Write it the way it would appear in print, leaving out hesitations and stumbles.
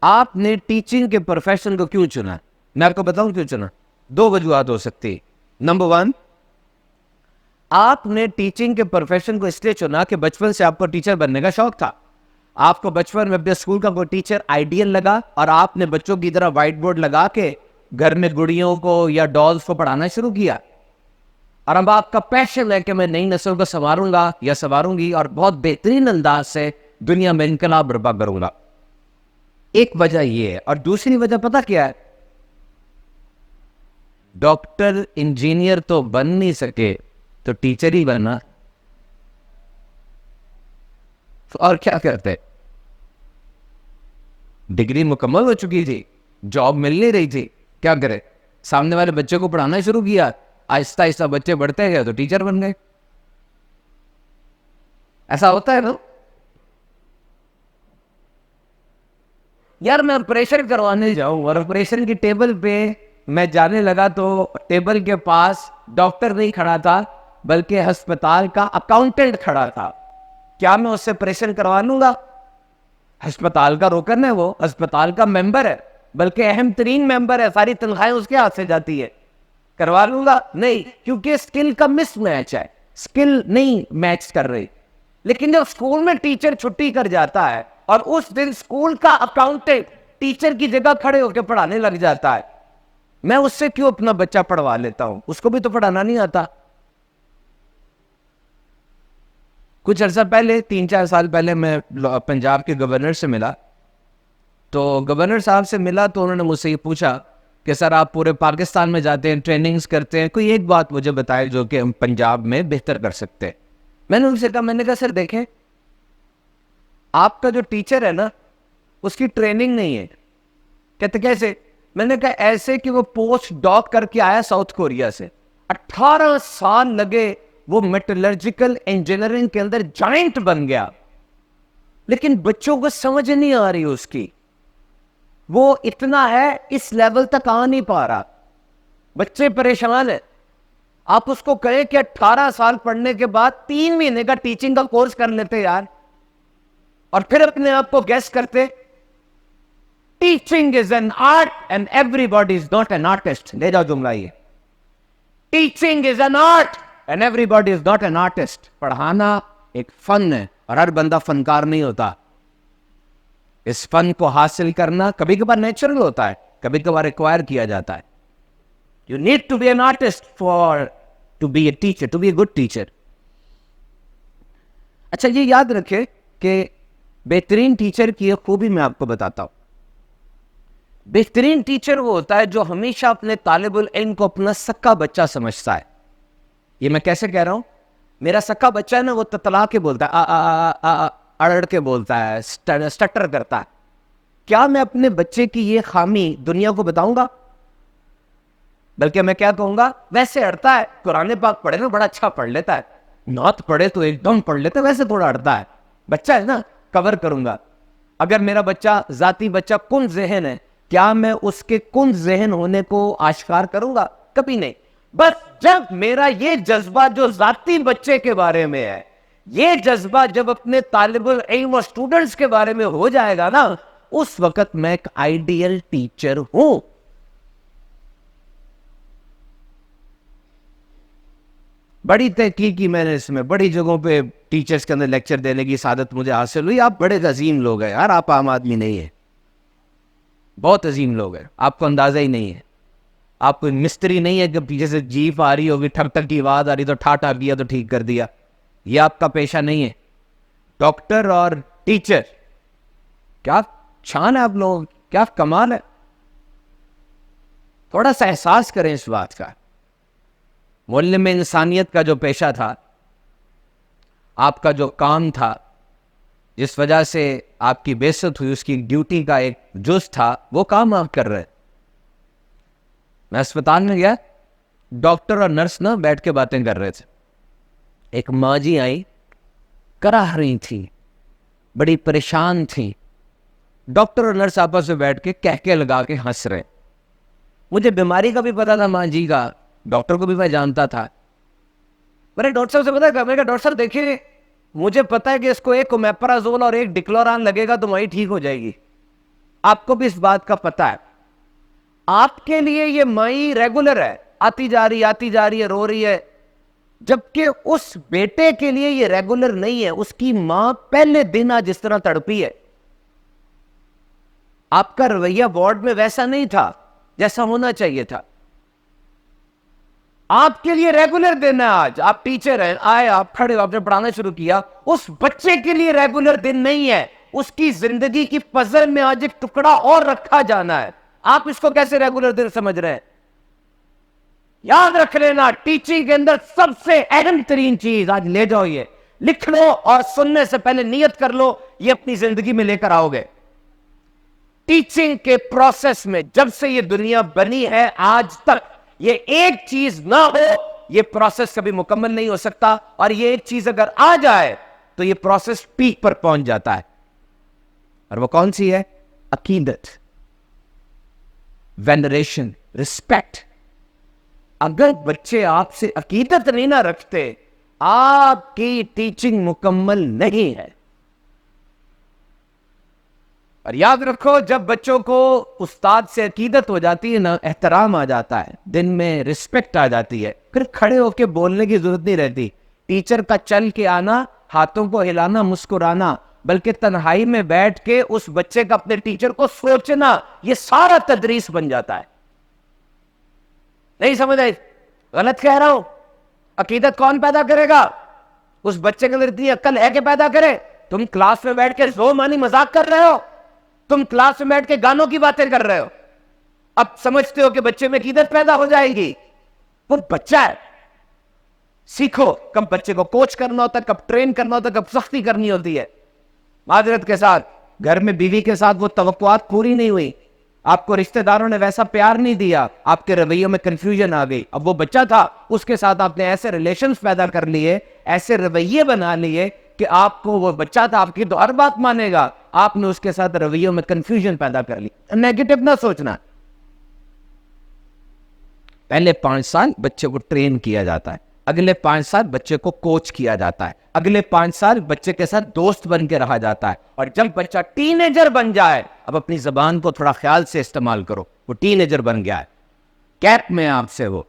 آپ نے ٹیچنگ کے پروفیشن کو کیوں چنا؟ میں آپ کو بتاؤں کیوں چنا. 2 وجوہات ہو سکتی. نمبر 1, آپ نے ٹیچنگ کے پروفیشن کو اس لیے چنا کہ بچپن سے آپ کو ٹیچر بننے کا شوق تھا. آپ کو بچپن میں اپنے اسکول کا کوئی ٹیچر آئیڈیل لگا اور آپ نے بچوں کی طرح وائٹ بورڈ لگا کے گھر میں گڑیوں کو یا ڈالز کو پڑھانا شروع کیا. اور اب آپ کا پیشن ہے کہ میں نئی نسل کو سنواروں گا یا سنواروں گی اور بہت بہترین انداز سے دنیا میں انقلاب برپا کروں گا. ایک وجہ یہ ہے. اور دوسری وجہ پتہ کیا ہے؟ ڈاکٹر انجینئر تو بن نہیں سکے تو ٹیچر ہی بننا. اور کیا کرتے؟ ڈگری مکمل ہو چکی تھی, جاب مل نہیں رہی تھی, کیا کرے؟ سامنے والے بچے کو پڑھانا شروع کیا, آہستہ آہستہ بچے بڑھتے گئے تو ٹیچر بن گئے. ایسا ہوتا ہے نا یار. میں آپریشن کروانے جاؤں اور آپریشن کی ٹیبل پہ میں جانے لگا تو ٹیبل کے پاس ڈاکٹر نہیں کھڑا تھا بلکہ ہسپتال کا اکاؤنٹنٹ کھڑا تھا. کیا میں اس سے آپریشن کروا لوں گا؟ ہسپتال کا روکن ہے, وہ ہسپتال کا ممبر ہے, بلکہ اہم ترین ممبر ہے, ساری تنخواہیں اس کے ہاتھ سے جاتی ہے. کروا لوں گا؟ نہیں, کیونکہ اسکل کا مس میچ ہے, اسکل نہیں میچ کر رہی. لیکن جب اسکول میں ٹیچر چھٹی کر جاتا ہے اور اس دن اسکول کا اکاؤنٹنٹ ٹیچر کی جگہ کھڑے ہو کے پڑھانے لگ جاتا ہے, میں اس سے کیوں اپنا بچہ پڑھوا لیتا ہوں؟ اس کو بھی تو پڑھانا نہیں آتا. کچھ عرصہ پہلے 3-4 سال پہلے میں پنجاب کے گورنر سے ملا. تو گورنر صاحب سے ملا تو انہوں نے مجھ سے یہ پوچھا کہ سر آپ پورے پاکستان میں جاتے ہیں, ٹریننگز کرتے ہیں, کوئی ایک بات مجھے بتائے جو کہ ہم پنجاب میں بہتر کر سکتے ہیں. میں نے ان سے کہا, میں نے کہا سر دیکھیں, آپ کا جو ٹیچر ہے نا اس کی ٹریننگ نہیں ہے. کہتے کیسے؟ میں نے کہا ایسے کہ وہ پوسٹ ڈاک کر کے آیا ساؤتھ کوریا سے, 18 سال لگے, وہ میٹلرجیکل انجینئرنگ کے اندر جائنٹ بن گیا, لیکن بچوں کو سمجھ نہیں آ رہی اس کی. وہ اتنا ہے اس لیول تک آ نہیں پا رہا, بچے پریشان ہیں. آپ اس کو کہیں کہ 18 سال پڑھنے کے بعد 3 مہینے کا ٹیچنگ کا کورس کر لیتے یار, اور پھر اپنے آپ کو گیس کرتے. Teaching is an art and every body is not an artist. لے جاؤ جملہ یہ, teaching is an art and every body is not an artist. پڑھانا ایک فن ہے اور ہر بندہ فنکار نہیں ہوتا. اس فن کو حاصل کرنا کبھی کبھار نیچرل ہوتا ہے, کبھی کبھار ریکوائر کیا جاتا ہے. You need to be an artist to be a teacher, to be a good teacher. اچھا یہ یاد رکھے کہ بہترین ٹیچر کی ایک خوبی میں آپ کو بتاتا ہوں. بہترین ٹیچر وہ ہوتا ہے جو ہمیشہ اپنے طالب العلم کو اپنا سکا بچہ سمجھتا ہے. یہ میں کیسے کہہ رہا ہوں؟ میرا سکا بچہ ہے نا, وہ تتلا کے بولتا ہے, اڑ کے بولتا ہے, سٹر کرتا ہے. کیا میں اپنے بچے کی یہ خامی دنیا کو بتاؤں گا؟ بلکہ میں کیا کہوں گا, ویسے اڑتا ہے, قرآن پاک پڑھے نا بڑا اچھا پڑھ لیتا ہے, نعت پڑھے تو ایک دم پڑھ لیتا ہے, ویسے تھوڑا اڑتا ہے, بچہ ہے نا, کور کروں گا. اگر میرا بچہ ذاتی بچہ کن ذہن ہے, کیا میں اس کے کن ذہن ہونے کو آشکار کروں گا؟ کبھی نہیں. بس جب میرا یہ جذبہ جو ذاتی بچے کے بارے میں ہے, یہ جذبہ جب اپنے طالب العلم اور اسٹوڈنٹس کے بارے میں ہو جائے گا نا, اس وقت میں ایک آئیڈیل ٹیچر ہوں. بڑی تحقیق کی میں نے اس میں, بڑی جگہوں پہ ٹیچرز کے اندر لیکچر دینے کی سعادت مجھے حاصل ہوئی. آپ بڑے عظیم لوگ ہیں یار, آپ عام آدمی نہیں ہیں, بہت عظیم لوگ ہیں, آپ کو اندازہ ہی نہیں ہے. آپ کوئی مستری نہیں ہے کہ پیچھے سے جیپ آ رہی ہوگی, ٹھک ٹھک کی آواز آ رہی تو ٹھاٹا کیا تو ٹھیک کر دیا. یہ آپ کا پیشہ نہیں ہے. ڈاکٹر اور ٹیچر, کیا شان ہے آپ لوگوں, کیا کمال ہے. تھوڑا سا احساس کریں اس بات کا. معلم انسانیت کا جو پیشہ تھا, آپ کا جو کام تھا, جس وجہ سے آپ کی بے-عزت ہوئی, اس کی ڈیوٹی کا ایک جز تھا, وہ کام آپ کر رہے. میں اسپتال میں گیا, ڈاکٹر اور نرس نا بیٹھ کے باتیں کر رہے تھے. ایک ماں جی آئی, کراہ رہی تھی, بڑی پریشان تھی. ڈاکٹر اور نرس آپس میں بیٹھ کے کہکے لگا کے ہنس رہے. مجھے بیماری کا بھی پتا تھا ماں جی کا, ڈاکٹر کو بھی میں جانتا تھا. میں نے ڈاکٹر صاحب سے پتا کہ میں کہا ڈاکٹر صاحب دیکھیے, مجھے پتا ہے کہ اس کو ایک اومیپرازول اور ایک ڈکلوران لگے گا تو وہی ٹھیک ہو جائے گی. آپ کو بھی اس بات کا پتہ ہے. آپ کے لیے یہ مائی ریگولر ہے, آتی جا رہی ہے, رو رہی ہے, جبکہ اس بیٹے کے لیے یہ ریگولر نہیں ہے. اس کی ماں پہلے دن آج جس طرح تڑپی ہے, آپ کا رویہ وارڈ میں ویسا نہیں تھا جیسا ہونا چاہیے تھا. آپ کے لیے ریگولر دن ہے آج. آپ ٹیچر ہیں, آئے, آپ کھڑے, آپ نے پڑھانا شروع کیا. اس بچے کے لیے ریگولر دن نہیں ہے. اس کی زندگی کی پزل میں آج ایک ٹکڑا اور رکھا جانا ہے. آپ اس کو کیسے ریگولر دن سمجھ رہے ہیں؟ یاد رکھ لینا, ٹیچنگ کے اندر سب سے اہم ترین چیز آج لے جاؤ, یہ لکھ لو اور سننے سے پہلے نیت کر لو, یہ اپنی زندگی میں لے کر آؤ گے. ٹیچنگ کے پروسیس میں جب سے یہ دنیا بنی ہے آج تک, یہ ایک چیز نہ ہو یہ پروسیس کبھی مکمل نہیں ہو سکتا. اور یہ ایک چیز اگر آ جائے تو یہ پروسیس پیک پر پہنچ جاتا ہے. اور وہ کون سی ہے؟ عقیدت, وینریشن, رسپیکٹ. اگر بچے آپ سے عقیدت نہیں نہ رکھتے, آپ کی ٹیچنگ مکمل نہیں ہے. اور یاد رکھو, جب بچوں کو استاد سے عقیدت ہو جاتی ہے نا, احترام آ جاتا ہے, دن میں رسپیکٹ آ جاتی ہے, پھر کھڑے ہو کے بولنے کی ضرورت نہیں رہتی. ٹیچر کا چل کے آنا, ہاتھوں کو ہلانا, مسکرانا, بلکہ تنہائی میں بیٹھ کے اس بچے کا اپنے ٹیچر کو سوچنا, یہ سارا تدریس بن جاتا ہے. نہیں سمجھ آئی؟ غلط کہہ رہا ہوں؟ عقیدت کون پیدا کرے گا؟ اس بچے کے اندر اتنی عقل ہے کہ پیدا کرے. تم کلاس میں بیٹھ کے زو مانی مذاق کر رہے ہو, تم کلاس میں بیٹھ کے گانوں کی باتیں کر رہے ہو, اب سمجھتے ہو کہ بچے میں عقیدت پیدا ہو جائے گی. وہ بچہ ہے, سیکھو کب بچے کو کوچ کرنا ہوتا ہے, کب ٹرین کرنا ہوتا ہے, کب سختی کرنی ہوتی ہے. معذرت کے ساتھ, گھر میں بیوی کے ساتھ وہ توقعات پوری نہیں ہوئی, آپ کو رشتہ داروں نے ویسا پیار نہیں دیا, آپ کے رویوں میں کنفیوژن آ گئی. اب وہ بچہ تھا, اس کے ساتھ آپ نے ایسے ریلیشنز پیدا کر لیے, ایسے رویے بنا لیے کہ آپ کو, وہ بچہ تھا آپ کی تو ہر بات مانے گا, آپ نے اس کے ساتھ رویوں میں کنفیوژن پیدا کر لی. نیگیٹو نہ سوچنا. پہلے 5 سال بچے کو ٹرین کیا جاتا ہے, اگلے 5 سال بچے کو کوچ کیا جاتا ہے, اگلے 5 سال بچے کے ساتھ دوست بن کے رہا جاتا ہے. اور جب بچہ ٹین ایجر بن جائے, اب اپنی زبان کو تھوڑا خیال سے استعمال کرو, وہ ٹین ایجر بن گیا ہے, کیپ میں آپ سے وہ